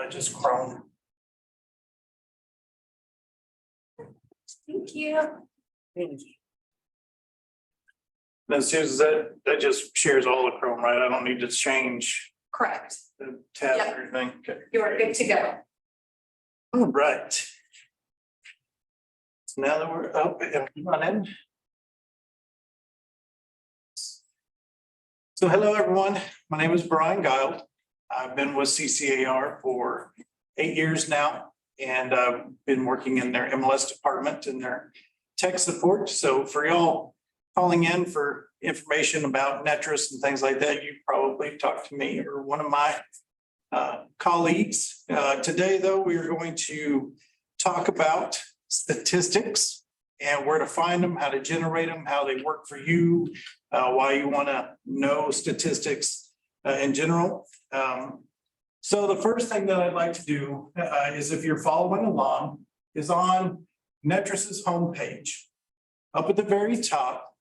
just Chrome. Thank you. As soon as that just shares all the Chrome, right? I don't need to change Correct. the tab Yep. or anything. Okay. You are good to go. All right. So now that we're up and running. So hello, everyone. My name is Brian Guile. I've been with CCAR for 8 years now, and I've been working in their MLS department and their tech support. So for y'all calling in for information about Netris and things like that, you probably talked to me or one of my colleagues. Today, though, we are going to talk about statistics and where to find them, how to generate them, how they work for you, why you want to know statistics in general. So the first thing that I'd like to do is, if you're following along, is on Netris's homepage. Up at the very top,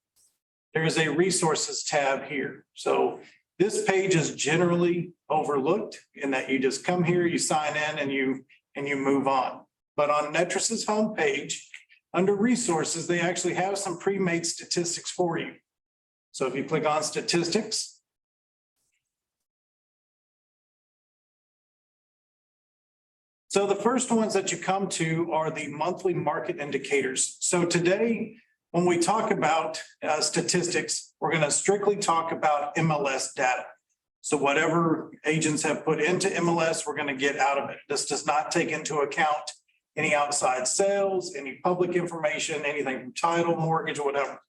there is a resources tab here. So this page is generally overlooked in that you just come here, you sign in, and you move on. But on Netris's homepage, under resources, they actually have some pre-made statistics for you. So if you click on statistics, so the first ones that you come to are the monthly market indicators. So today, when we talk about statistics, we're going to strictly talk about MLS data. So whatever agents have put into MLS, we're going to get out of it. This does not take into account any outside sales, any public information, anything from title, mortgage, or whatever.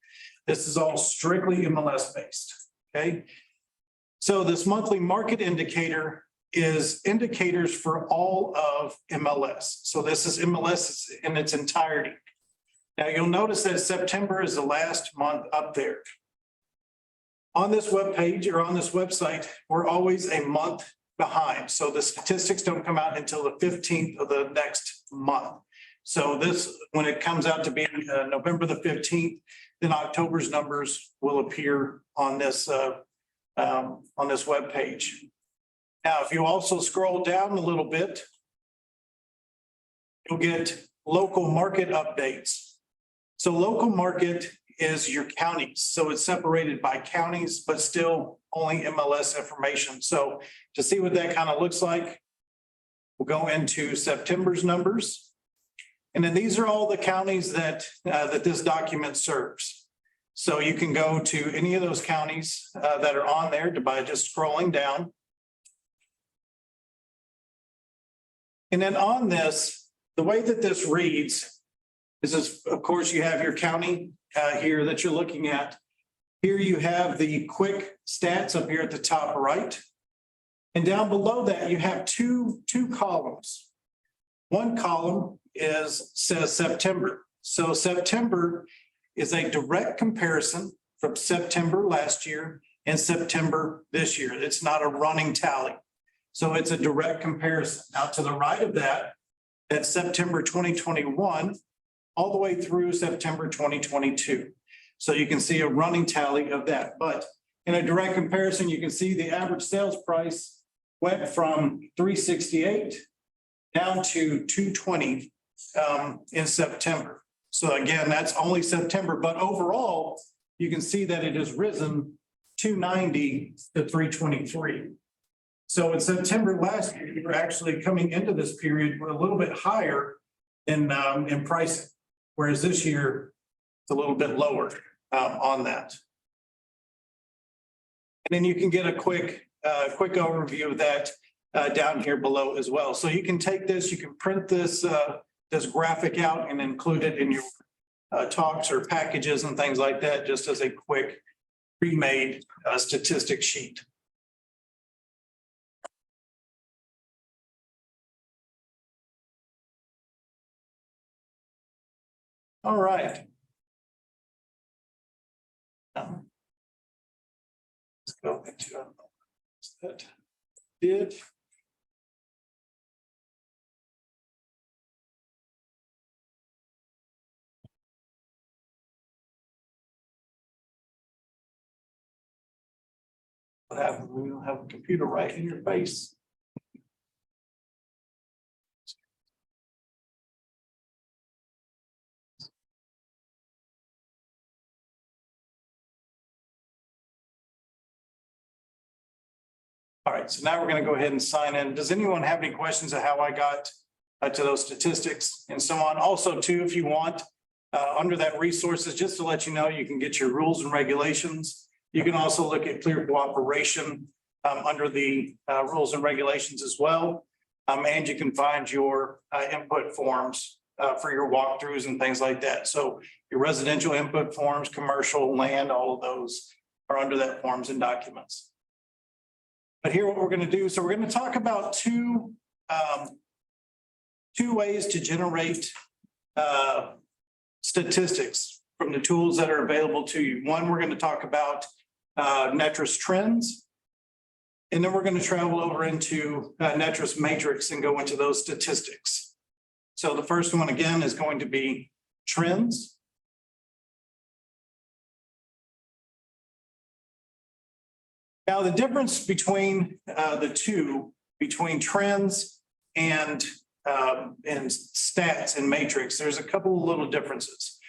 This is all strictly MLS based, okay? So this monthly market indicator is indicators for all of MLS. So this is MLS in its entirety. Now you'll notice that September is the last month up there. On this webpage or on this website, we're always a month behind. So the statistics don't come out until the 15th of the next month. So this, when it comes out to be November the 15th, then October's numbers will appear on this webpage. Now, if you also scroll down a little bit, you'll get local market updates. So local market is your counties. So it's separated by counties, but still only MLS information. So to see what that kind of looks like, we'll go into September's numbers. And then these are all the counties that this document serves. So you can go to any of those counties that are on there by just scrolling down. And then on this, the way that this reads is, of course, you have your county here that you're looking at. Here you have the quick stats up here at the top right. And down below that, you have two columns. One column says September. So September is a direct comparison from September last year and September this year. It's not a running tally. So it's a direct comparison. Now to the right of that, that's September 2021 all the way through September 2022. So you can see a running tally of that. But in a direct comparison, you can see the average sales price went from 368 down to 220 in September. So again, that's only September, but overall, you can see that it has risen 290 to 323. So in September last year, we were actually coming into this period with a little bit higher in pricing, whereas this year it's a little bit lower on that. And then you can get a quick overview of that down here below as well. So you can take this, you can print this graphic out and include it in your talks or packages and things like that, just as a quick pre-made statistic sheet. All right. Let's go into that. Did. What happened? We don't have a computer right in your face. right, so now we're going to go ahead and sign in. Does anyone have any questions of how I got to those statistics and so on? Also, too, if you want, under that resources, just to let you know, you can get your rules and regulations. You can also look at clear cooperation under the rules and regulations as well. And you can find your input forms for your walkthroughs and things like that. So your residential input forms, commercial, land, all of those are under that forms and documents. But here what we're going to do, so we're going to talk about two ways to generate statistics from the tools that are available to you. One, we're going to talk about Netris trends, and then we're going to travel over into Netris matrix and go into those statistics. So the first one again is going to be trends. Now the difference between the two, between trends and stats and matrix, there's a couple of little differences.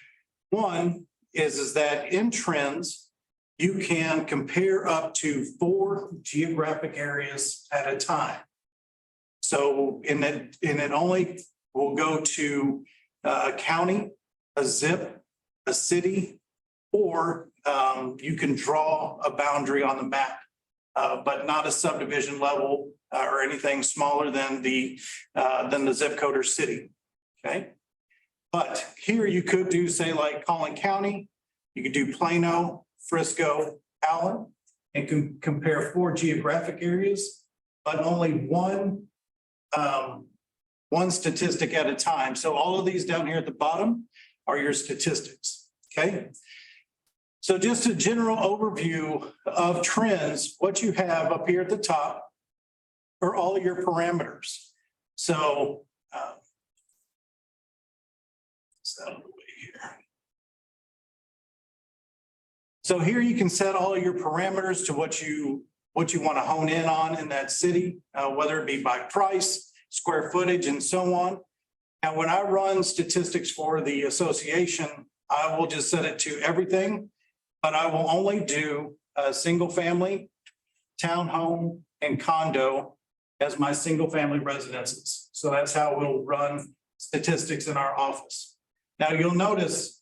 One is that in trends, you can compare up to 4 geographic areas at a time. So it only will go to a county, a zip, a city, or you can draw a boundary on the map, but not a subdivision level or anything smaller than the zip code or city. Okay. But here you could do, say, like Collin County, you could do Plano, Frisco, Allen, and can compare 4 geographic areas, but only one statistic at a time. So all of these down here at the bottom are your statistics. Okay. So just a general overview of trends, what you have up here at the top are all of your parameters. So, out of the way here. So here you can set all of your parameters to what you want to hone in on in that city, whether it be by price, square footage, and so on. And when I run statistics for the association, I will just set it to everything, but I will only do a single family, townhome, and condo as my single family residences. So that's how we'll run statistics in our office. Now you'll notice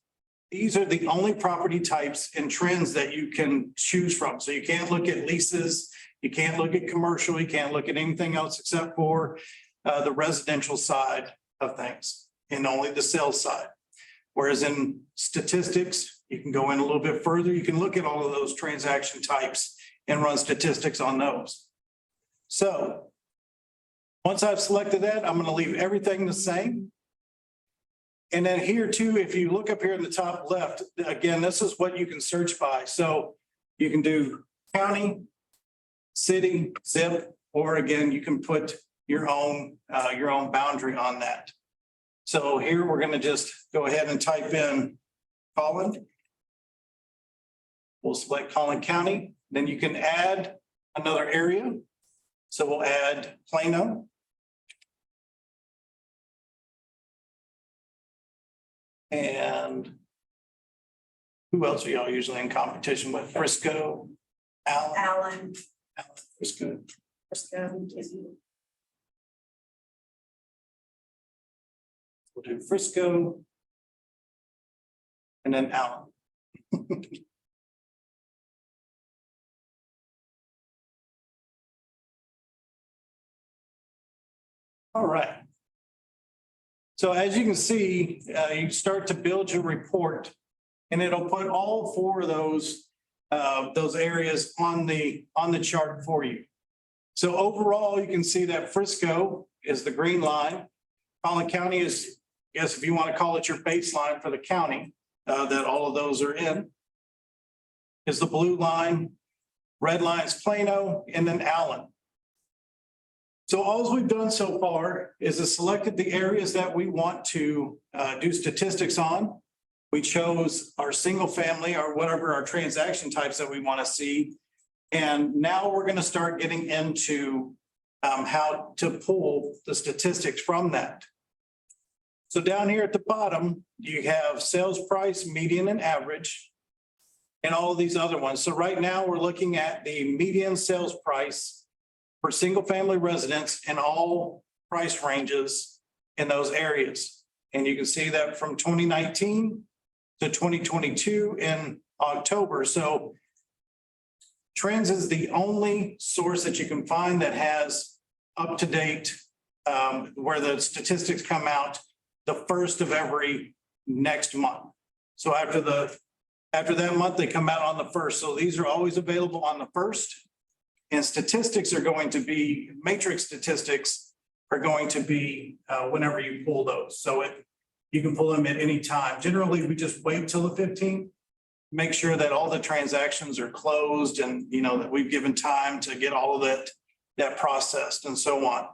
these are the only property types and trends that you can choose from. So you can't look at leases, you can't look at commercial, you can't look at anything else except for the residential side of things and only the sales side. Whereas in statistics, you can go in a little bit further. You can look at all of those transaction types and run statistics on those. So once I've selected that, I'm going to leave everything the same. And then here too, if you look up here in the top left, again, this is what you can search by. So you can do county, city, zip, or again, you can put your own boundary on that. So here we're going to just go ahead and type in Collin. We'll select Collin County. Then you can add another area. So we'll add Plano. And who else are y'all usually in competition with? Frisco, Allen. Frisco. We'll do Frisco. And then Allen. All right. So as you can see, you start to build your report, and it'll put all 4 of those areas on the chart for you. So overall, you can see that Frisco is the green line. Collin County is, I guess, if you want to call it your baseline for the county that all of those are in, is the blue line. Red line is Plano, and then Allen. So all we've done so far is selected the areas that we want to do statistics on. We chose our single family or whatever our transaction types that we want to see. And now we're going to start getting into how to pull the statistics from that. So down here at the bottom, you have sales price, median, and average, and all of these other ones. So right now we're looking at the median sales price for single family residents in all price ranges in those areas. And you can see that from 2019 to 2022 in October. So Trends is the only source that you can find that has up-to-date where the statistics come out the first of every next month. So after that month, they come out on the first. So these are always available on the first. And statistics are going to be, matrix statistics are going to be whenever you pull those. So you can pull them at any time. Generally, we just wait till the 15th, make sure that all the transactions are closed and, you know, that we've given time to get all of that processed and so on.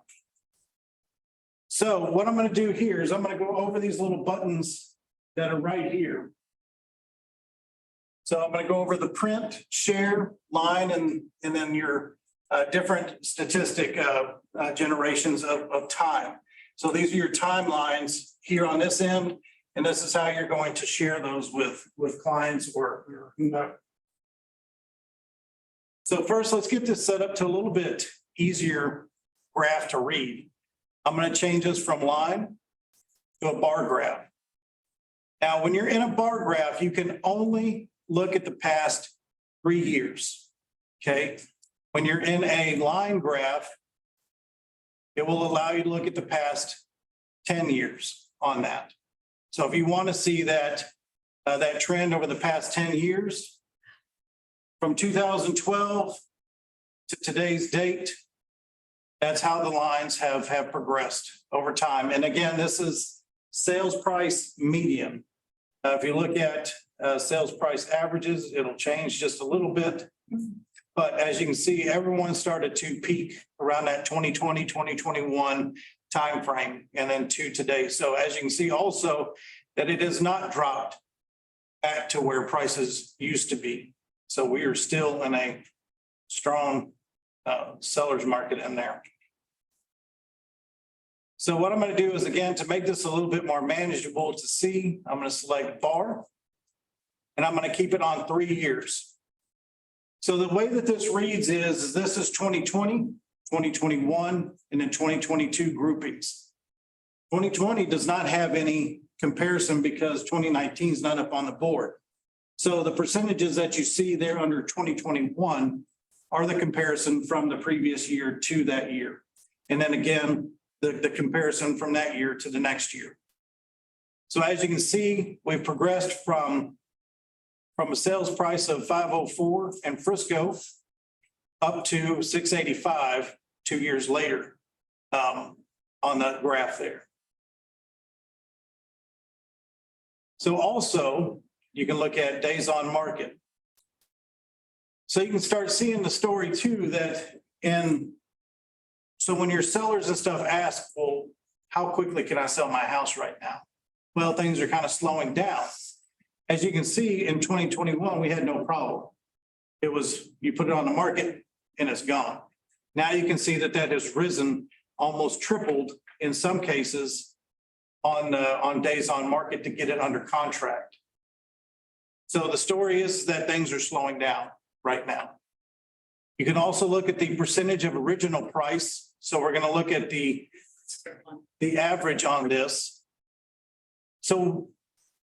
So what I'm going to do here is I'm going to go over these little buttons that are right here. So I'm going to go over the print, share, line, and then your different statistic generations of time. So these are your timelines here on this end, and this is how you're going to share those with clients or whomever. So first, let's get this set up to a little bit easier graph to read. I'm going to change this from line to a bar graph. Now, when you're in a bar graph, you can only look at the past 3 years, okay? When you're in a line graph, it will allow you to look at the past 10 years on that. So if you want to see that trend over the past 10 years, from 2012 to today's date, that's how the lines have progressed over time. And again, this is sales price median. If you look at sales price averages, it'll change just a little bit. But as you can see, everyone started to peak around that 2020, 2021 timeframe and then to today. So as you can see also that it has not dropped back to where prices used to be. So we are still in a strong seller's market in there. So what I'm going to do is, again, to make this a little bit more manageable to see, I'm going to select bar and I'm going to keep it on 3 years. So the way that this reads is this is 2020, 2021, and then 2022 groupings. 2020 does not have any comparison because 2019 is not up on the board. So the percentages that you see there under 2021 are the comparison from the previous year to that year. And then again, the comparison from that year to the next year. So as you can see, we've progressed from a sales price of $504 in Frisco up to $685 2 years later on that graph there. So also, you can look at days on market. So you can start seeing the story too that so when your sellers and stuff ask, well, how quickly can I sell my house right now? Well, things are kind of slowing down. As you can see, in 2021, we had no problem. It was, you put it on the market and it's gone. Now you can see that has risen, almost tripled in some cases on days on market to get it under contract. So the story is that things are slowing down right now. You can also look at the percentage of original price. So we're going to look at the average on this. So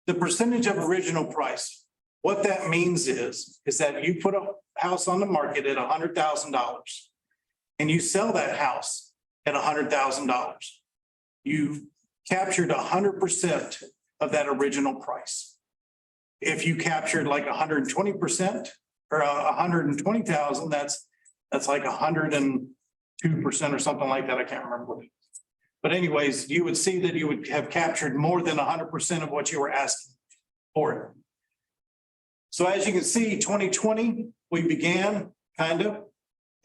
the percentage of original price, what that means is that you put a house on the market at $100,000 and you sell that house at $100,000. You've captured 100% of that original price. If you captured like 120% or 120,000, that's like 102% or something like that. I can't remember what it is. But anyways, you would see that you would have captured more than 100% of what you were asking for it. So as you can see, 2020, we began kind of,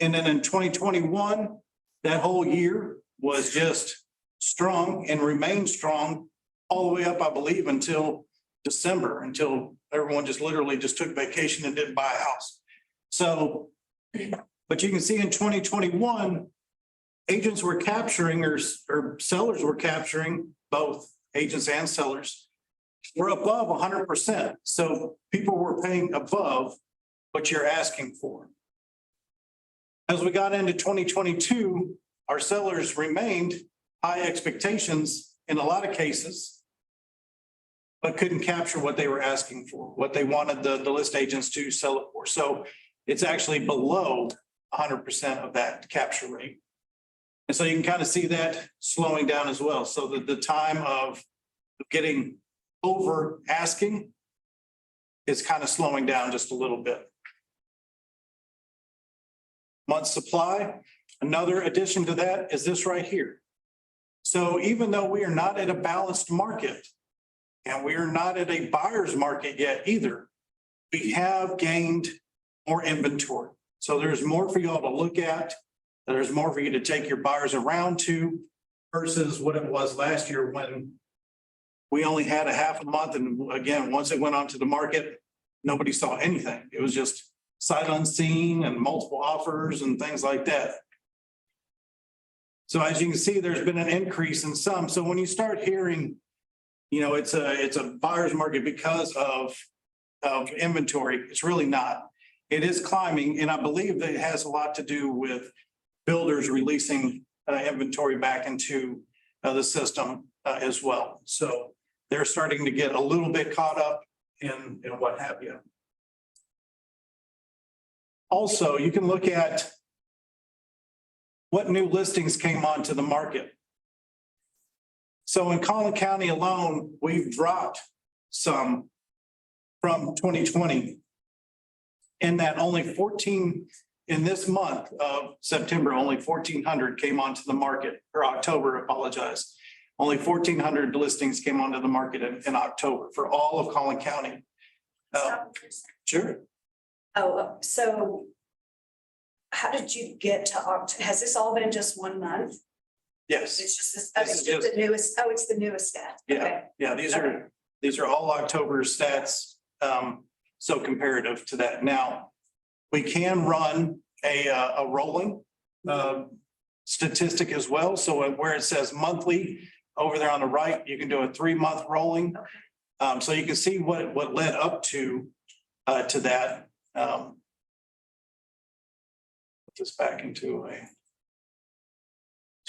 and then in 2021, that whole year was just strong and remained strong all the way up, I believe, until December, until everyone just literally just took vacation and didn't buy a house. So, but you can see in 2021, agents were capturing or sellers were capturing, both agents and sellers were above 100%. So people were paying above what you're asking for. As we got into 2022, our sellers remained high expectations in a lot of cases, but couldn't capture what they were asking for, what they wanted the list agents to sell it for. So it's actually below 100% of that capture rate. And so you can kind of see that slowing down as well. So the time of getting over asking is kind of slowing down just a little bit. Month supply, another addition to that is this right here. So even though we are not at a balanced market and we are not at a buyer's market yet either, we have gained more inventory. So there's more for y'all to look at. There's more for you to take your buyers around to versus what it was last year when we only had a half a month. And again, once it went onto the market, nobody saw anything. It was just sight unseen and multiple offers and things like that. So as you can see, there's been an increase in some. So when you start hearing, you know, it's a buyer's market because of inventory, it's really not. It is climbing, and I believe that it has a lot to do with builders releasing inventory back into the system as well. So they're starting to get a little bit caught up in what have you. Also, you can look at what new listings came onto the market. So in Collin County alone, we've dropped some from 2020 in that only 14 in this month of September, only 1,400 came onto the market, or October, apologize. Only 1,400 listings came onto the market in October for all of Collin County. Sure. Oh, so how did you get to October? Has this all been just 1 month? Yes. It's just this, This it's is just the newest, oh, it's the newest stat. Yeah, Okay. yeah, these are all October stats, so comparative to that. Now, we can run a rolling statistic as well. So where it says monthly over there on the right, you can do a 3-month rolling. Okay. So you can see what led up to that. Put this back into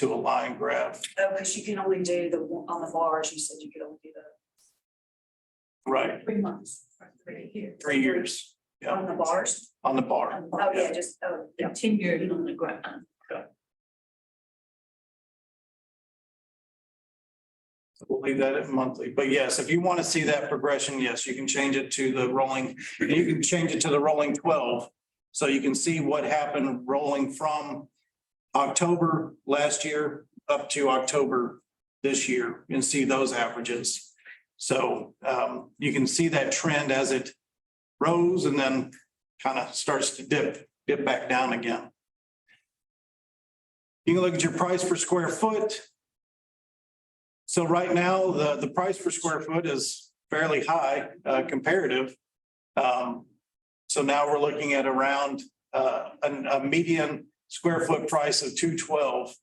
a line graph. Oh, because you can only do on the bars, you said you could only do Right, 3 months, or 3 years. 3 years. Yeah, On the bars? on the bar. Oh, yeah, just, yeah. 10 years on the ground. We'll leave that at monthly, but yes, if you want to see that progression, yes, you can change it to the rolling, and you can change it to the rolling 12. So you can see what happened rolling from October last year up to October this year and see those averages. So you can see that trend as it rose and then kind of starts to dip back down again. You can look at your price per square foot. So right now, the price per square foot is fairly high comparative. So now we're looking at around a median square foot price of $212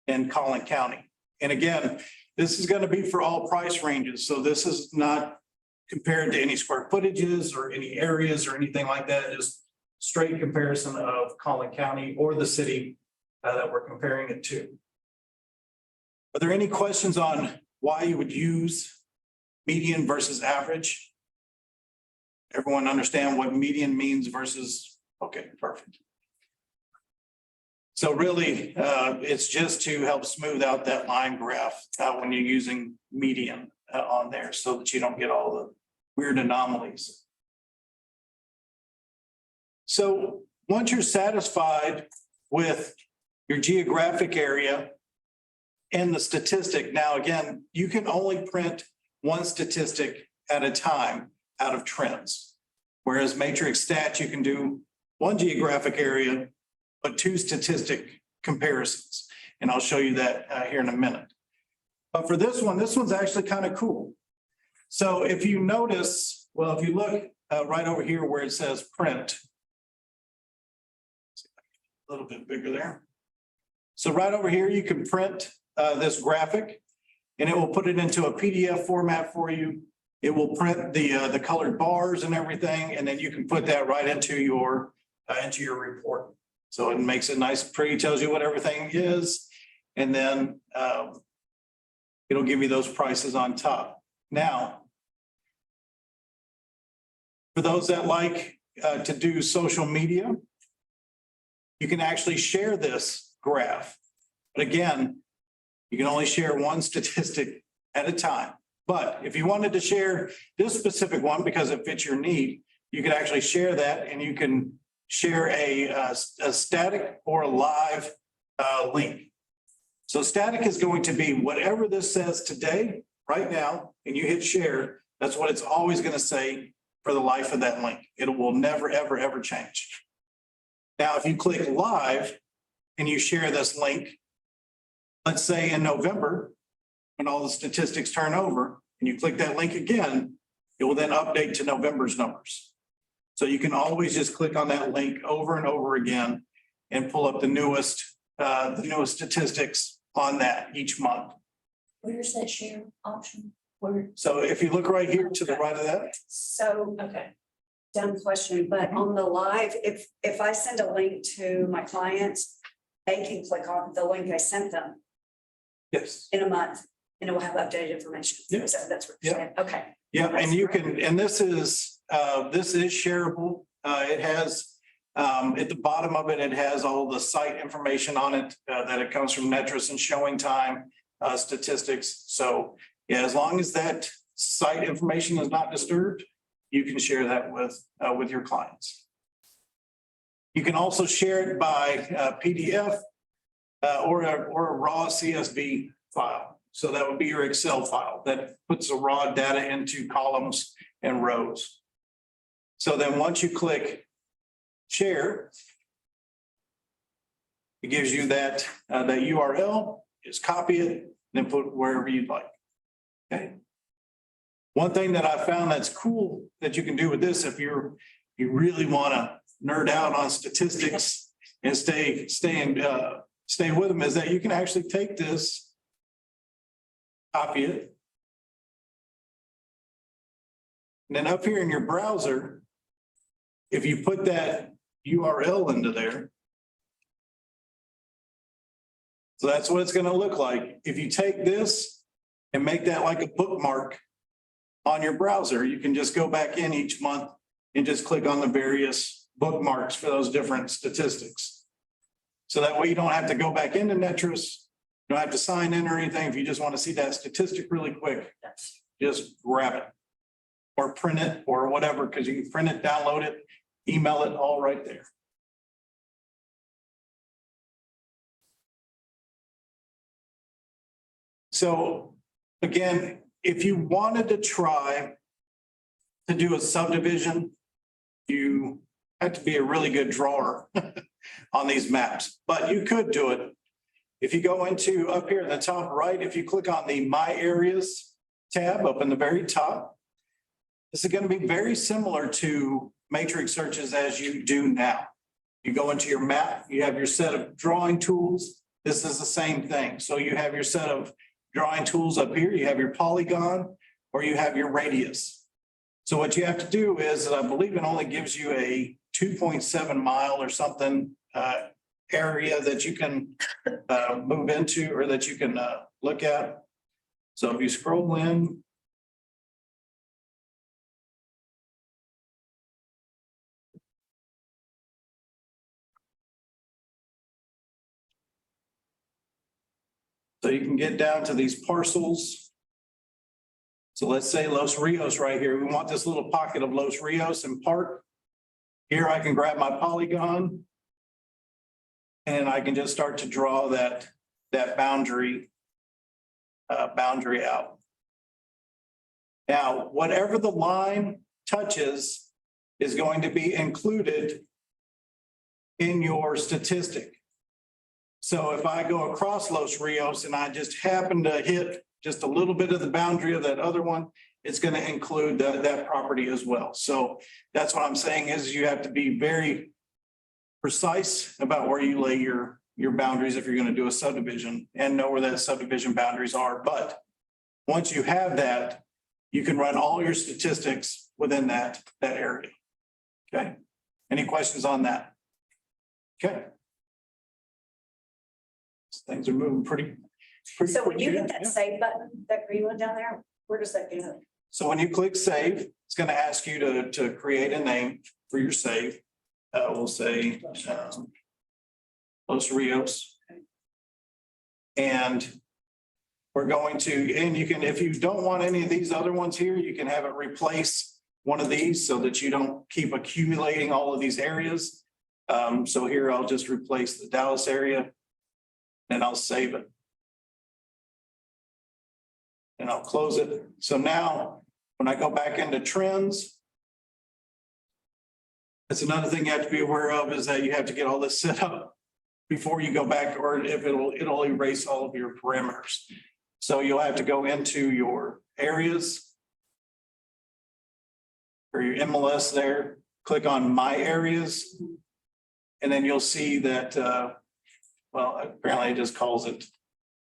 in Collin County. And again, this is going to be for all price ranges. So this is not compared to any square footages or any areas or anything like that. Just straight comparison of Collin County or the city that we're comparing it to. Are there any questions on why you would use median versus average? Everyone understand what median means versus, okay, perfect. So really, it's just to help smooth out that line graph when you're using median on there so that you don't get all the weird anomalies. So once you're satisfied with your geographic area and the statistic, now again, you can only print one statistic at a time out of trends. Whereas matrix stats, you can do one geographic area, but 2 statistic comparisons. And I'll show you that here in a minute. But for this one's actually kind of cool. So if you notice, well, if you look right over here where it says print, a little bit bigger there. So right over here, you can print this graphic and it will put it into a PDF format for you. It will print the colored bars and everything, and then you can put that right into your report. So it makes it nice, and pretty, tells you what everything is, and then it'll give you those prices on top. Now, for those that like to do social media, you can actually share this graph. But again, you can only share one statistic at a time. But if you wanted to share this specific one because it fits your need, you could actually share that, and you can share a static or a live link. So static is going to be whatever this says today, right now, and you hit share, that's what it's always going to say for the life of that link. It will never, ever, ever change. Now, if you click live and you share this link, let's say in November, when all the statistics turn over, and you click that link again, it will then update to November's numbers. So you can always just click on that link over and over again and pull up the newest statistics on that each month. Where's that share option? Where? So if you look right here to the right of that, So, Okay. dumb question, but on the live, if I send a link to my clients, they can click on the link I sent them yes. in a month and it will have updated information. Yeah. So that's what you're saying. Okay. Yeah, and you can, and this is shareable. It has, at the bottom of it, it has all the site information on it, that it comes from Netris and showing time, statistics. So yeah, as long as that site information is not disturbed, you can share that with your clients. You can also share it by PDF or a raw CSV file. So that would be your Excel file that puts the raw data into columns and rows. So then once you click share, it gives you that URL, just copy it, then put it wherever you'd like. Okay. One thing that I found that's cool that you can do with this, if you really want to nerd out on statistics and stay with them, is that you can actually take this, copy it, and then up here in your browser, if you put that URL into there, so that's what it's going to look like. If you take this and make that like a bookmark on your browser, you can just go back in each month and just click on the various bookmarks for those different statistics. So that way you don't have to go back into Netris, you don't have to sign in or anything. If you just want to see that statistic really quick, just grab it or print it or whatever, because you can print it, download it, email it, all right there. So again, if you wanted to try to do a subdivision, you have to be a really good drawer on these maps, but you could do it. If you go into up here at the top right, if you click on the My Areas tab up in the very top, this is going to be very similar to matrix searches as you do now. You go into your map, you have your set of drawing tools. This is the same thing. So you have your set of drawing tools up here, you have your polygon, or you have your radius. So what you have to do is, I believe it only gives you a 2.7 mile or something area that you can move into, or that you can look at. So if you scroll in, so you can get down to these parcels. So let's say Los Rios right here. We want this little pocket of Los Rios and Park. Here I can grab my polygon and I can just start to draw that boundary out. Now, whatever the line touches is going to be included in your statistic. So if I go across Los Rios and I just happen to hit just a little bit of the boundary of that other one, it's going to include that property as well. So that's what I'm saying is you have to be very precise about where you lay your boundaries if you're going to do a subdivision, and know where that subdivision boundaries are. But once you have that, you can run all your statistics within that area. Okay. Any questions on that? Okay. Things are moving pretty. So when you hit good, that yeah. save button, that green one down there, where does that go? So when you click save, it's going to ask you to create a name for your save. We'll say Los Rios. And we're going to, and you can, if you don't want any of these other ones here, you can have it replace one of these so that you don't keep accumulating all of these areas. So here I'll just replace the Dallas area and I'll save it. And I'll close it. So now when I go back into trends, that's another thing you have to be aware of is that you have to get all this set up before you go back, or if it'll erase all of your parameters. So you'll have to go into your areas or your MLS there, click on my areas. And then you'll see that, well, apparently it just calls it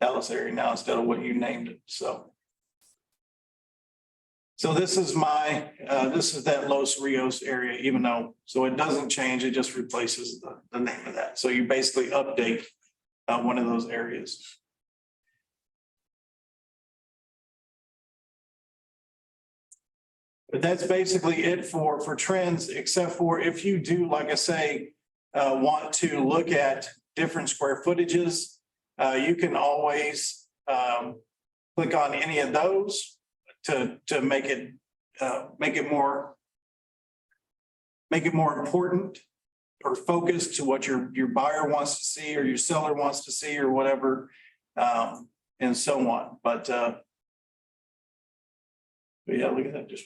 Dallas area now instead of what you named it. So this is my, this is that Los Rios area, even though, so it doesn't change, it just replaces the name of that. So you basically update one of those areas. But that's basically it for trends, except for if you do, like I say, want to look at different square footages, you can always click on any of those to make it more important or focused to what your buyer wants to see or your seller wants to see or whatever, and so on. But yeah, look at that, just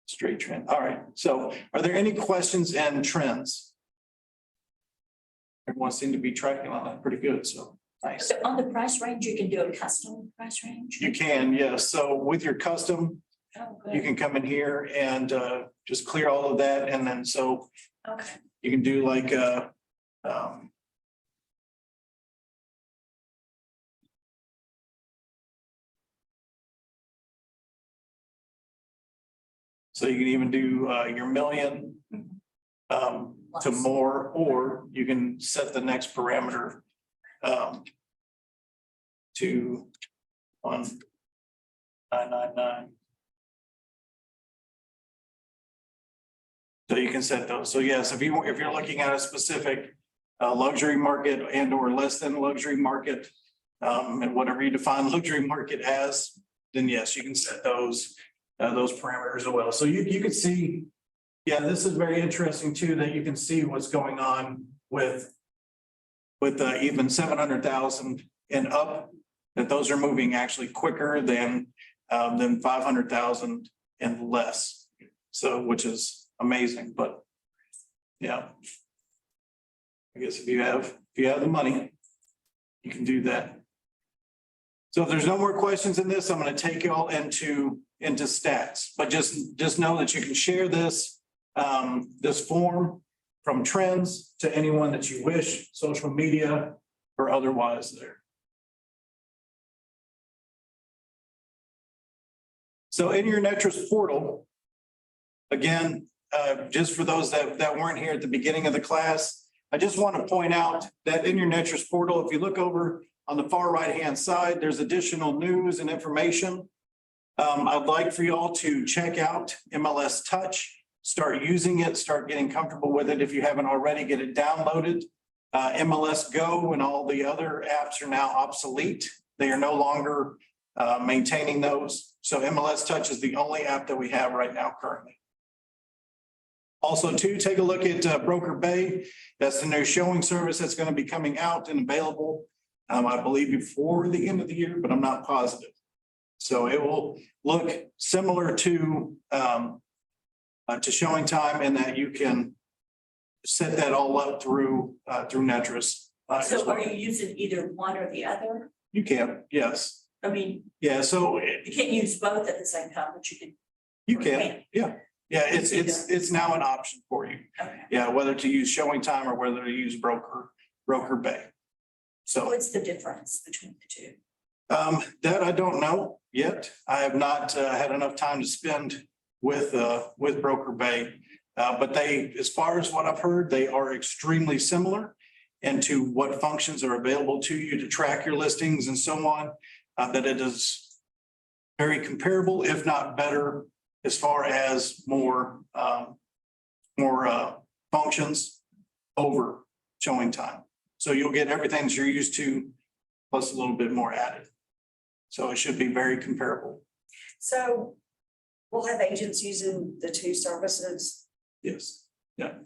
straight trend. All right. So are there any questions and trends? Everyone seemed to be tracking on that pretty good. So nice. So on the price range, you can do a custom price range? You can, yes. So with your custom, Oh, you good. can come in here and just clear all of that. And then so Okay. you can do like so you can even do your million to more, or you can set the next parameter to 1,999. So you can set those. So yes, if you're looking at a specific luxury market and or less than luxury market, and whatever you define luxury market as, then yes, you can set those parameters as well. So you can see, yeah, this is very interesting too, that you can see what's going on with even 700,000 and up, that those are moving actually quicker than 500,000 and less. So, which is amazing, but yeah, I guess if you have the money, you can do that. So if there's no more questions in this, I'm going to take you all into stats, but just know that you can share this form from trends to anyone that you wish, social media or otherwise there. So in your Netris portal, again, just for those that weren't here at the beginning of the class, I just want to point out that in your Netris portal, if you look over on the far right-hand side, there's additional news and information. I'd like for you all to check out MLS Touch, start using it, start getting comfortable with it. If you haven't already, get it downloaded. MLS Go and all the other apps are now obsolete. They are no longer maintaining those. So MLS Touch is the only app that we have right now currently. Also, too, take a look at Broker Bay. That's the new showing service that's going to be coming out and available, I believe, before the end of the year, but I'm not positive. So it will look similar to Showing Time in that you can set that all up through Netris. So are you using either one or the other? You can, yes. I mean, Yeah, so you can't use both at the same time, but you can. you can, yeah. Yeah, it's now an option for you. Okay. Yeah, whether to use Showing Time or whether to use Broker Bay. So What's the difference between the two? that I don't know yet. I have not had enough time to spend with Broker Bay. But they, as far as what I've heard, they are extremely similar. into what functions are available to you to track your listings and so on, that it is very comparable, if not better, as far as more functions over showing time. So you'll get everything that you're used to, plus a little bit more added. So it should be very comparable. So we'll have agents using the two services. Yes.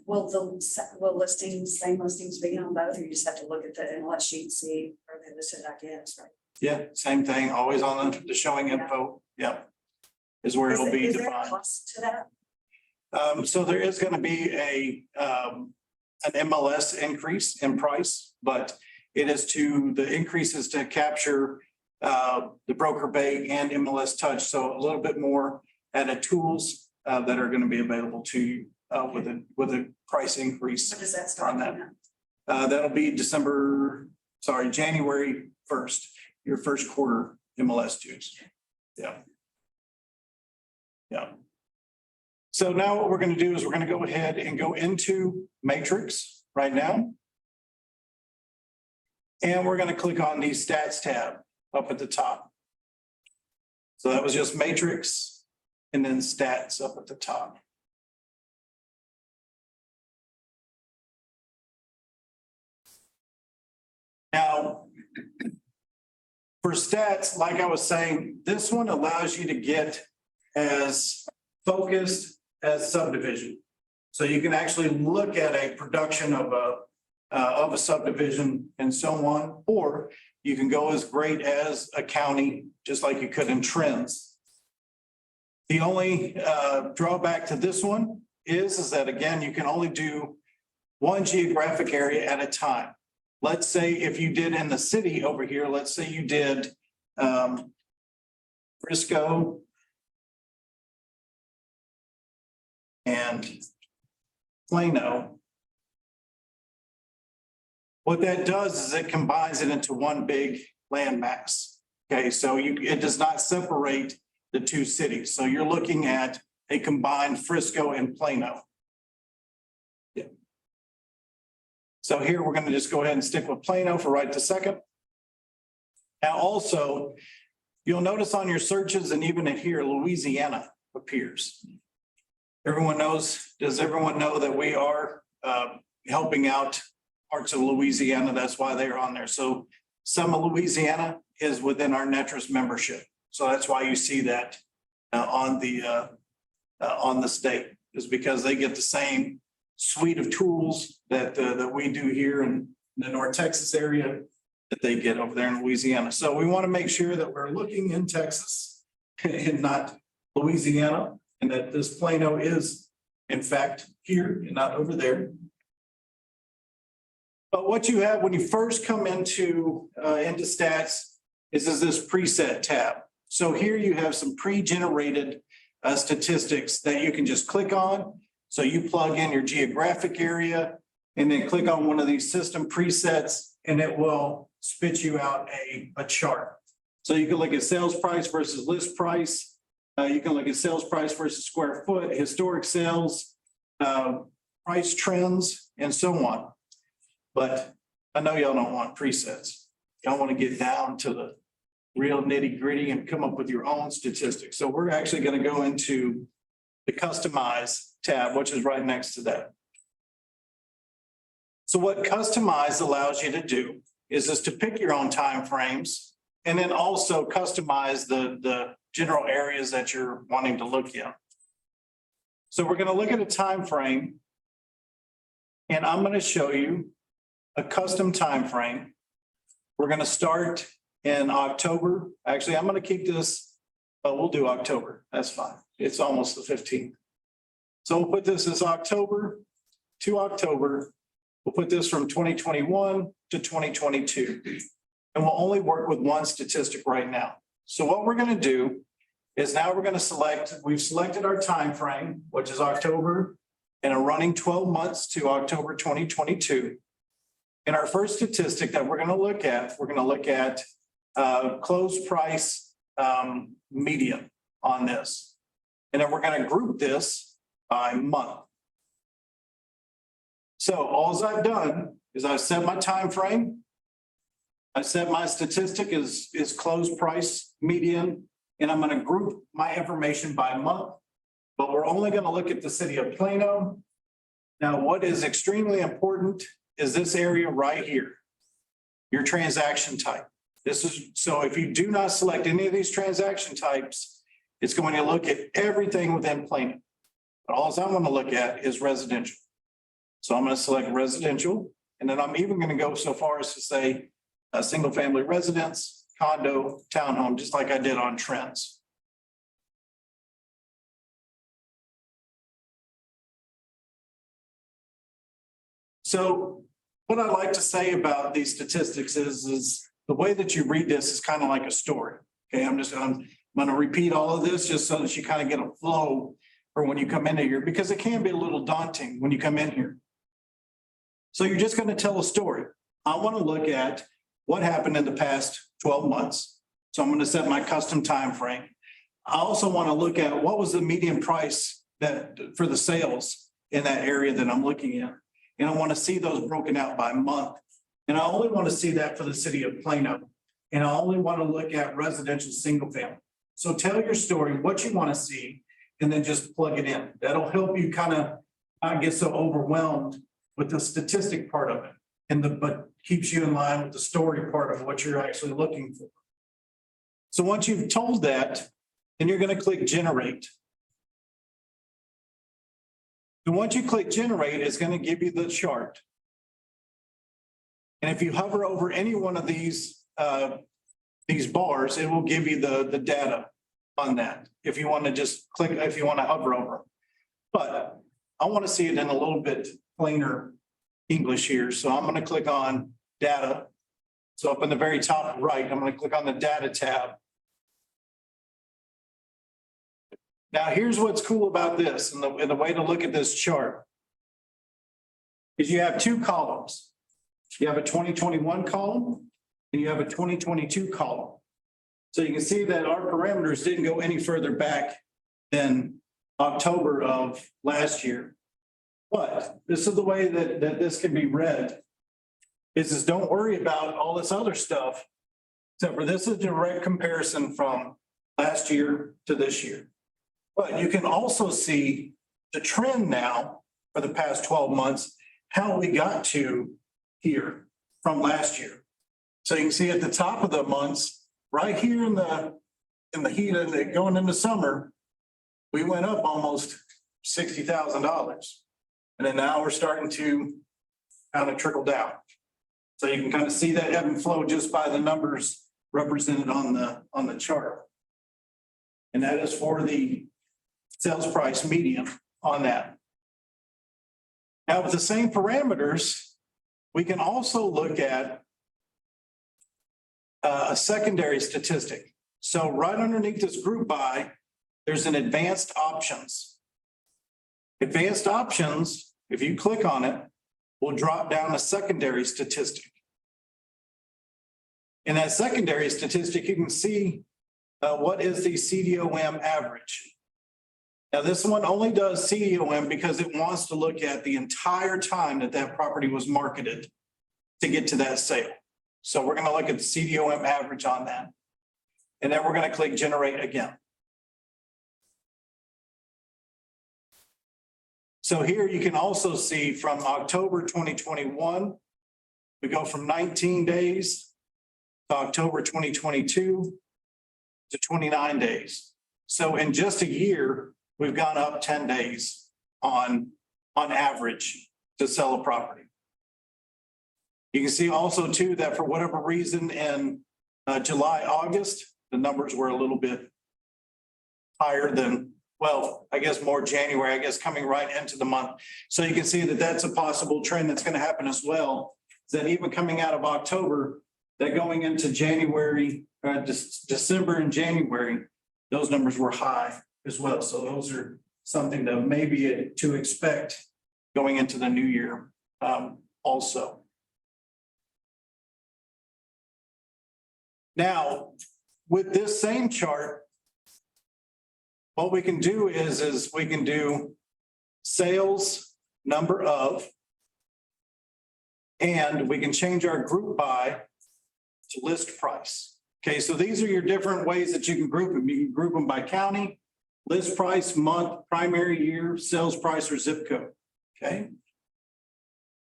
Will will listings, same listings be on both, or you just have to look at the MLS sheet and see where they're listed, I guess, right? Yeah, same thing, always on the showing info. Yep. Is where it'll be Is there a defined. cost to that? So there is going to be an MLS increase in price, but it is the increase is to capture the broker pay and MLS touch. So a little bit more added tools that are going to be available to you with a price increase. When does that start? On that. That'll be January 1st, your first quarter MLS dues. Yeah. Yeah. So now what we're going to do is we're going to go ahead and go into Matrix right now. And we're going to click on the Stats tab up at the top. So that was just Matrix and then Stats up at the top. Now, for stats, like I was saying, this one allows you to get as focused as subdivision. So you can actually look at a production of a subdivision and so on, or you can go as great as a county, just like you could in trends. The only drawback to this one is that, again, you can only do one geographic area at a time. Let's say if you did in the city over here, let's say you did Frisco and Plano. What that does is it combines it into one big landmass. Okay, so it does not separate the two cities. So you're looking at a combined Frisco and Plano. Yeah. So here we're going to just go ahead and stick with Plano for right this second. Now also, you'll notice on your searches and even in here, Louisiana appears. Everyone knows, does everyone know that we are helping out parts of Louisiana? That's why they're on there. So some of Louisiana is within our Netris membership. So that's why you see that on the state, is because they get the same suite of tools that we do here in the North Texas area that they get over there in Louisiana. So we want to make sure that we're looking in Texas and not Louisiana, and that this Plano is in fact here and not over there. But what you have when you first come into stats is this preset tab. So here you have some pre-generated statistics that you can just click on. So you plug in your geographic area and then click on one of these system presets and it will spit you out a chart. So you can look at sales price versus list price. You can look at sales price versus square foot, historic sales, price trends, and so on. But I know y'all don't want presets. Y'all want to get down to the real nitty gritty and come up with your own statistics. So we're actually going to go into the customize tab, which is right next to that. So what customize allows you to do is to pick your own time frames and then also customize the general areas that you're wanting to look in. So we're going to look at a time frame and I'm going to show you a custom time frame. We're going to start in October. Actually, I'm going to keep this, but we'll do October. That's fine. It's almost the 15th. So we'll put this as October to October. We'll put this from 2021 to 2022. And we'll only work with one statistic right now. So what we're going to do is now we're going to we've selected our time frame, which is October, and a running 12 months to October 2022. And our first statistic that we're going to look at close price median on this. And then we're going to group this by month. So all I've done is I set my time frame. I set my statistic is closed price median, and I'm gonna group my information by month. But we're only gonna look at the city of Plano. Now, what is extremely important is this area right here. Your transaction type. This is, so if you do not select any of these transaction types, it's going to look at everything within Plano. But all I'm gonna look at is residential. So I'm gonna select residential, and then I'm even gonna go so far as to say a single family residence, condo, townhome, just like I did on trends. So what I like to say about these statistics is the way that you read this is kind of like a story. Okay, I'm gonna repeat all of this just so that you kind of get a flow for when you come into here, because it can be a little daunting when you come in here. So you're just gonna tell a story. I want to look at what happened in the past 12 months. So I'm going to set my custom time frame. I also want to look at what was the median price that for the sales in that area that I'm looking at. And I want to see those broken out by month. And I only want to see that for the city of Plano. And I only want to look at residential single family. So tell your story, what you want to see, and then just plug it in. That'll help you kind of not get so overwhelmed with the statistic part of it. But keeps you in line with the story part of what you're actually looking for. So once you've told that, then you're going to click generate. And once you click generate, it's going to give you the chart. And if you hover over any one of these bars, it will give you the data on that. If you want to just click, if you want to hover over them. But I want to see it in a little bit plainer English here. So I'm going to click on data. So up in the very top right, I'm going to click on the data tab. Now, here's what's cool about this, and the way to look at this chart is you have two columns. You have a 2021 column and you have a 2022 column. So you can see that our parameters didn't go any further back than October of last year. But this is the way that this can be read. Is don't worry about all this other stuff, except for this is a direct comparison from last year to this year. But you can also see the trend now for the past 12 months, how we got to here from last year. So you can see at the top of the months, right here in the heat of it going into summer, we went up almost $60,000. And then now we're starting to kind of trickle down. So you can kind of see that ebb and flow just by the numbers represented on the chart. And that is for the sales price median on that. Now with the same parameters, we can also look at a secondary statistic. So right underneath this group by, there's an advanced options. Advanced options, if you click on it, will drop down a secondary statistic. In that secondary statistic, you can see what is the CDOM average. Now, this one only does CDOM because it wants to look at the entire time that that property was marketed to get to that sale. So we're going to look at the CDOM average on that. And then we're going to click generate again. So here you can also see from October 2021, we go from 19 days to October 2022 to 29 days. So in just a year, we've gone up 10 days on average to sell a property. You can see also too that for whatever reason in July, August, the numbers were a little bit higher than, well, I guess more January, I guess coming right into the month. So you can see that that's a possible trend that's going to happen as well. Is that even coming out of October, that going into January, December and January, those numbers were high as well. So those are something that maybe to expect going into the new year also. Now, with this same chart, what we can do is we can do sales number of, And we can change our group by to list price. Okay, so these are your different ways that you can group them. You can group them by county, list price, month, primary year, sales price, or zip code. Okay.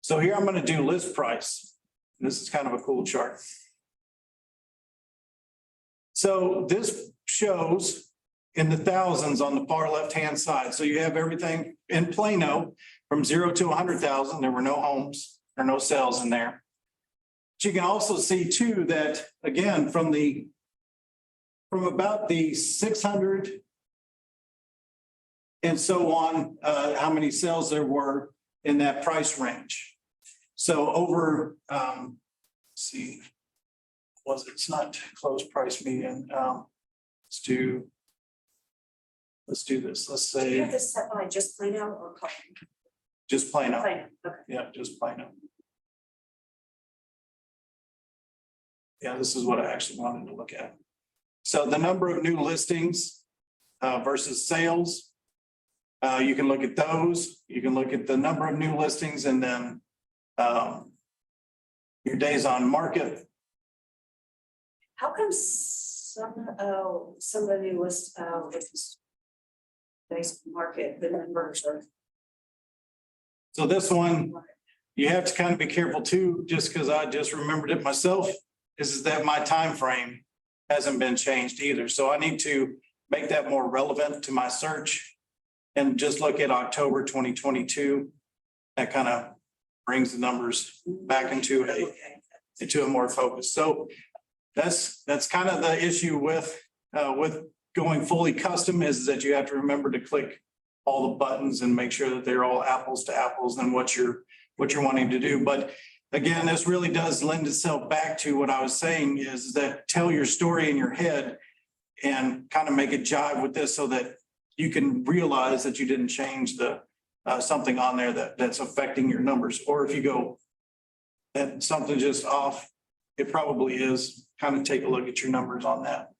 So here I'm going to do list price. This is kind of a cool chart. So this shows in the thousands on the far left-hand side. So you have everything in Plano from 0 to 100,000. There were no homes or no sales in there. But you can also see too that again, from about the 600 and so on, how many sales there were in that price range. So over, let's see, it's not closed price median. Let's do this. Let's Do you say have this set by just Plano or Plano? just Plano. Plano, okay. Yeah, just Plano. Yeah, this is what I actually wanted to look at. So the number of new listings versus sales. You can look at those. You can look at the number of new listings and then your days on market. How come some of the new lists, it's based on market, the numbers are. So this one, you have to kind of be careful too, just because I just remembered it myself, is that my time frame hasn't been changed either. So I need to make that more relevant to my search and just look at October 2022. That kind of brings the numbers back into a more focus. So that's kind of the issue with going fully custom is that you have to remember to click all the buttons and make sure that they're all apples to apples and what you're wanting to do. But again, this really does lend itself back to what I was saying is that tell your story in your head and kind of make it jive with this so that you can realize that you didn't change the something on there that's affecting your numbers. Or if you go that something just off, it probably is. Kind of take a look at your numbers on that.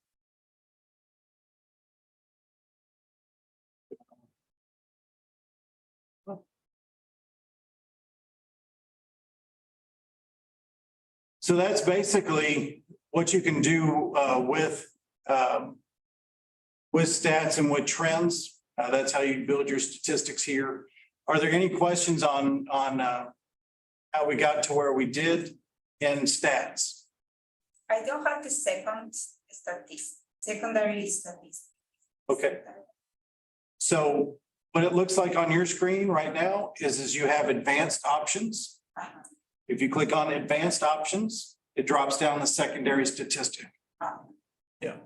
So that's basically what you can do with stats and with trends. That's how you build your statistics here. Are there any questions on how we got to where we did in stats? I don't have the secondary statistics. Okay. So what it looks like on your screen right now is you have advanced options. If you click on advanced options, it drops down the secondary statistic. Yeah.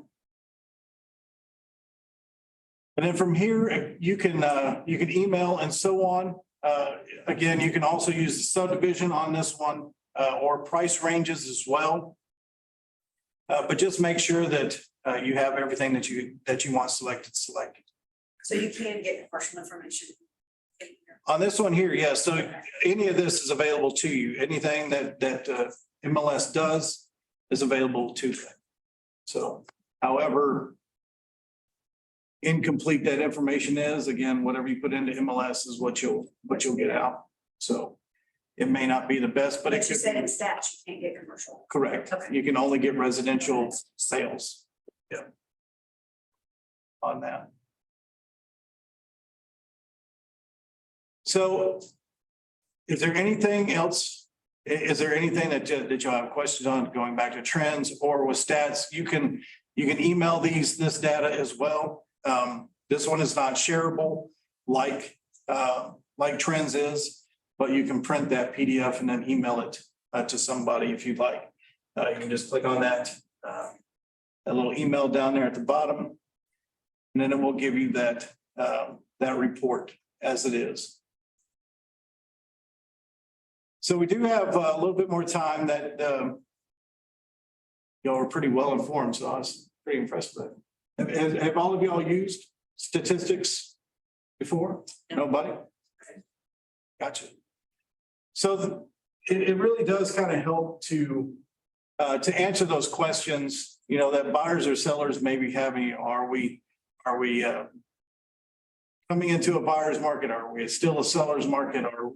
And then from here, you can email and so on. Again, you can also use the subdivision on this one or price ranges as well. But just make sure that you have everything that you want selected. So you can get commercial information. On this one here, yes. So any of this is available to you. Anything that MLS does is available to them. So however incomplete that information is, again, whatever you put into MLS is what you'll get out. So it may not be the best, but But you said in stats, you can't get commercial. correct. Okay. You can only get residential sales. Yeah. On that. So is there anything else? Is there anything that you'll have questions on going back to trends or with stats? You can email this data as well. This one is not shareable like trends is, but you can print that PDF and then email it to somebody if you'd like. You can just click on that little email down there at the bottom, and then it will give you that report as it is. So we do have a little bit more time that y'all are pretty well informed, so I was pretty impressed with it. Have all of y'all used statistics before? Nobody? Gotcha. So it really does kind of help to answer those questions, that buyers or sellers may be having. Are we coming into a buyer's market? Are we still a seller's market? Or,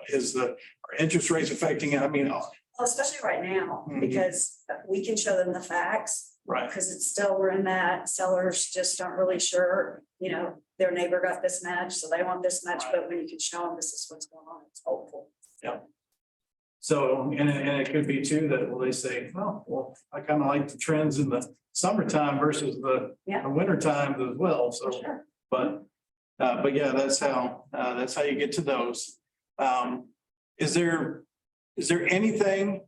is are interest rates affecting it? I mean, Well, especially right now, Mhm. because we can show them the facts. right, Because it's still, we're in that, sellers just aren't really sure, their neighbor got this much, so they want this much, Right. but when you can show them this is what's going on, it's hopeful. so, and it could be too that, well, they say, well, I kind of like the trends in the summertime versus the Yeah. winter times as well, so. Sure. But yeah, that's how you get to those. Is there anything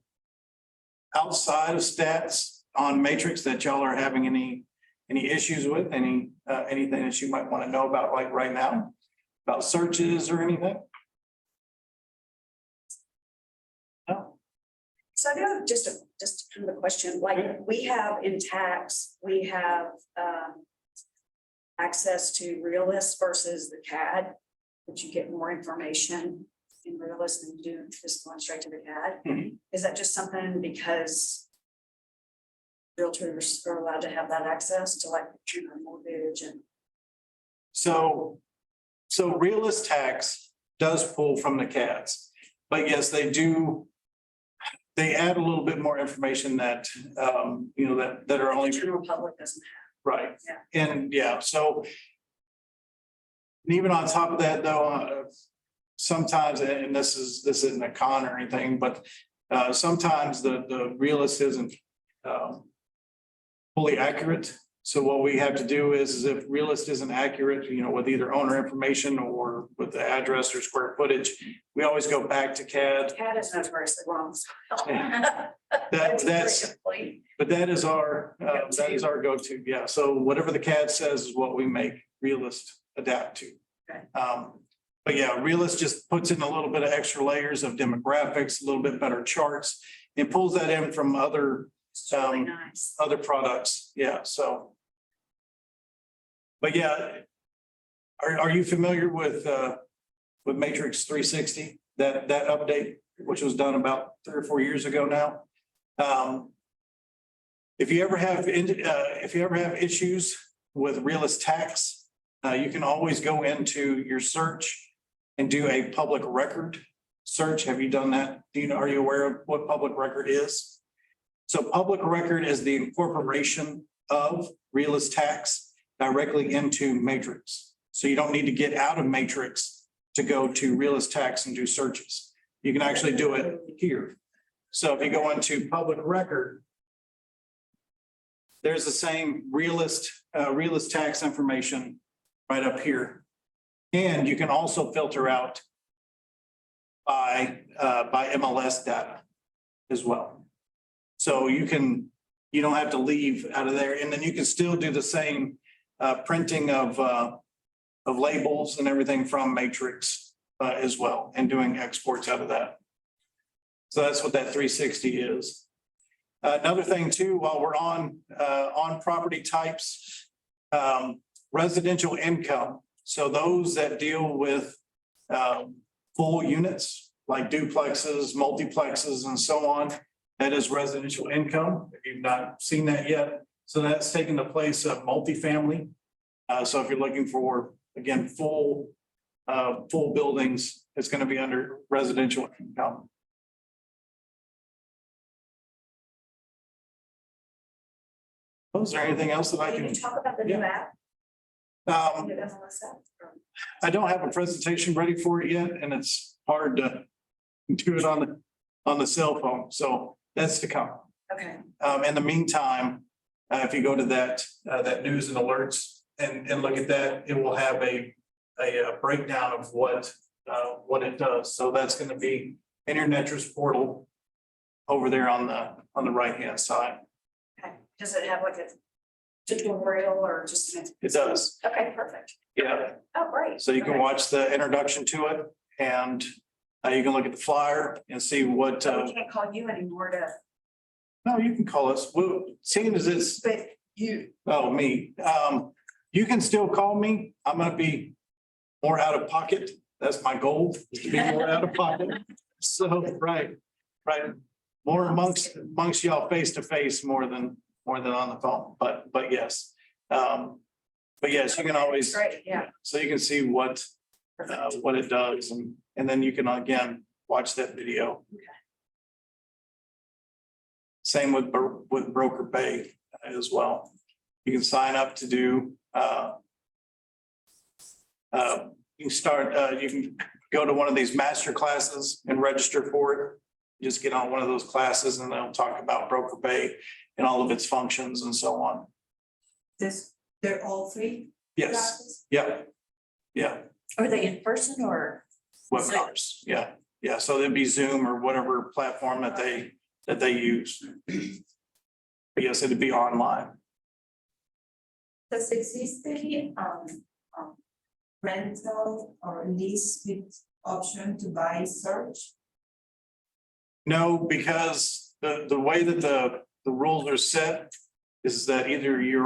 outside of stats on Matrix that y'all are having any issues with? Anything that you might want to know about, like right now, about searches or anything? No. So I do just kind of a question, like we have in tax, we have access to Realist versus the CAD. That you get more information in Realist than you do just going straight to the CAD. Mhm. Is that just something because realtors are allowed to have that access to like mortgage and So realist tax does pull from the CADs, but yes, they do. They add a little bit more information that, that are only general public doesn't right. Yeah. And yeah, so. And even on top of that, though, sometimes, and this isn't a con or anything, but sometimes the realist isn't fully accurate. So what we have to do is if realist isn't accurate, with either owner information or with the address or square footage, we always go back to CAD. have. CAD is notoriously wrong. That's, but that is our go-to, yeah. So whatever the CAD says is what we make realist adapt to. Okay. But yeah, realist just puts in a little bit of extra layers of demographics, a little bit better charts, and pulls that in from other It's really nice. other products, yeah, so. But yeah, are you familiar with Matrix 360, that update, which was done about 3 or 4 years ago now? If you ever have issues with realist tax, you can always go into your search and do a public record search. Have you done that? Are you aware of what public record is? So public record is the incorporation of realist tax directly into Matrix. So you don't need to get out of Matrix to go to realist tax and do searches. You can actually do it here. So if you go into public record, there's the same realist tax information right up here. And you can also filter out by MLS data as well. So you don't have to leave out of there, and then you can still do the same printing of labels and everything from Matrix as well, and doing exports out of that. So that's what that 360 is. Another thing too, while we're on property types, residential income. So those that deal with full units like duplexes, multiplexes, and so on. That is residential income, if you've not seen that yet. So that's taking the place of multifamily. So if you're looking for, again, full buildings, it's going to be under residential income. Is there anything else that I Can can? you talk about the new app? New MLS app? I don't have a presentation ready for it yet, and it's hard to do it on the cell phone. So that's to come. Okay, In the meantime, if you go to that news and alerts and look at that, it will have a breakdown of what it does. So that's going to be in your Netris portal over there on the right-hand side. okay. Does it have like a tutorial or just? It does. Okay, perfect. Yeah. Oh, great. So you can Okay. watch the introduction to it, and you can look at the flyer and see what, So we can't call you anymore to, no, you can call us. Well, seeing as it's, but you, me, you can still call me. I'm gonna be more out of pocket. That's my goal, is to be more out of pocket. So, right. More amongst y'all face to face more than on the phone, but yes. But yes, you can always, Great, yeah. so you can see what it does, and then you can again, watch that video. Okay. Same with Broker Pay as well. You can sign up to do, you can go to one of these master classes and register for it. Just get on one of those classes and they'll talk about Broker Pay and all of its functions and so on. They're all free Yes, classes? yeah, yeah, Are they in person or? webinars, yeah, yeah. So there'd be Zoom or whatever platform that they use. But yes, it'd be online. Does exist any rental or lease with option to buy search? No, because the way that the rules are set is that either you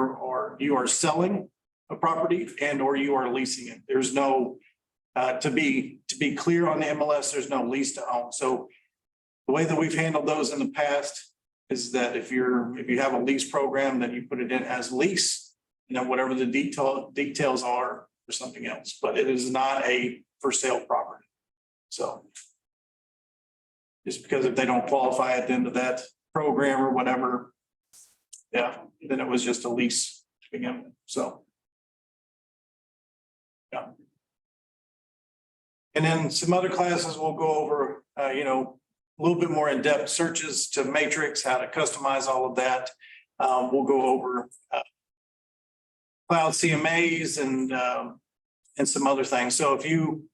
are selling a property and or you are leasing it. There's no, to be clear on the MLS, there's no lease to own. So the way that we've handled those in the past is that if you have a lease program, then you put it in as lease, you know, whatever the details are or something else, but it is not a for sale property. So just because if they don't qualify at the end of that program or whatever, yeah, then it was just a lease to begin with, so. Yeah. And then some other classes we'll go over, you know, a little bit more in-depth searches to matrix, how to customize all of that. We'll go over cloud CMAs and some other things. So if you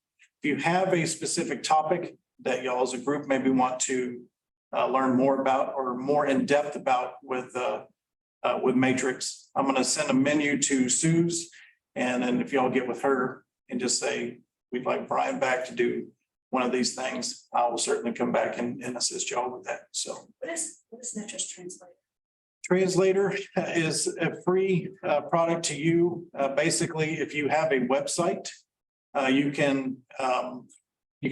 have a specific topic that y'all as a group maybe want to learn more about or more in depth about with Matrix, I'm going to send a menu to Suze, and then if y'all get with her and just say we'd like Brian back to do one of these things, I will certainly come back and assist y'all with that. So What is Netris Translator? Translator is a free product to you. Basically, if you have a website, you can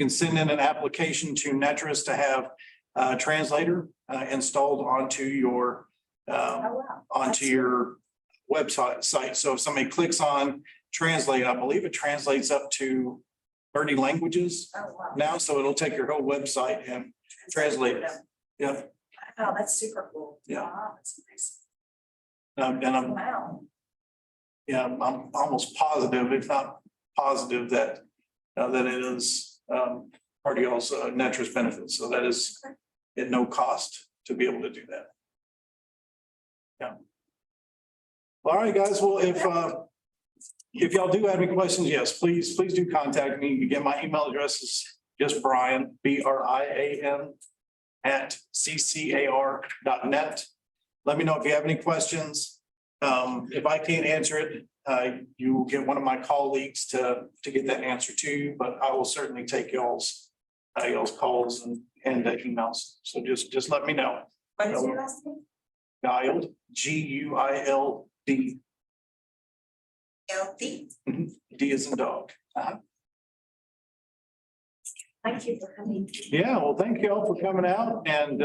send in an application to Netris to have a translator installed onto your website site. So if somebody clicks on translate, I believe it translates up to 30 languages Oh, wow. now. So it'll take your whole website and translate it. Yeah. Oh, that's super cool. Yeah. Wow, that's nice. And I'm Wow. I'm almost positive, if not positive, that that it is part of y'all's Netris benefits. So that is at no cost to be able to do that. Yeah. All right, guys. Well, if y'all do have any questions, yes, please do contact me. Again, my email address is just Brian, BRIAN @ccar.net. Let me know if you have any questions. If I can't answer it, you will get one of my colleagues to get that answer to you, but I will certainly take y'all's calls and emails. So just let me know. What is your last name? Guild, GUILD. LT? D as in dog. Thank you for coming. Yeah, well, thank you all for coming out and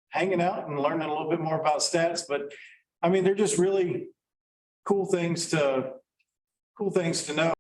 hanging out and learning a little bit more about stats. But I mean, they're just really cool things to know.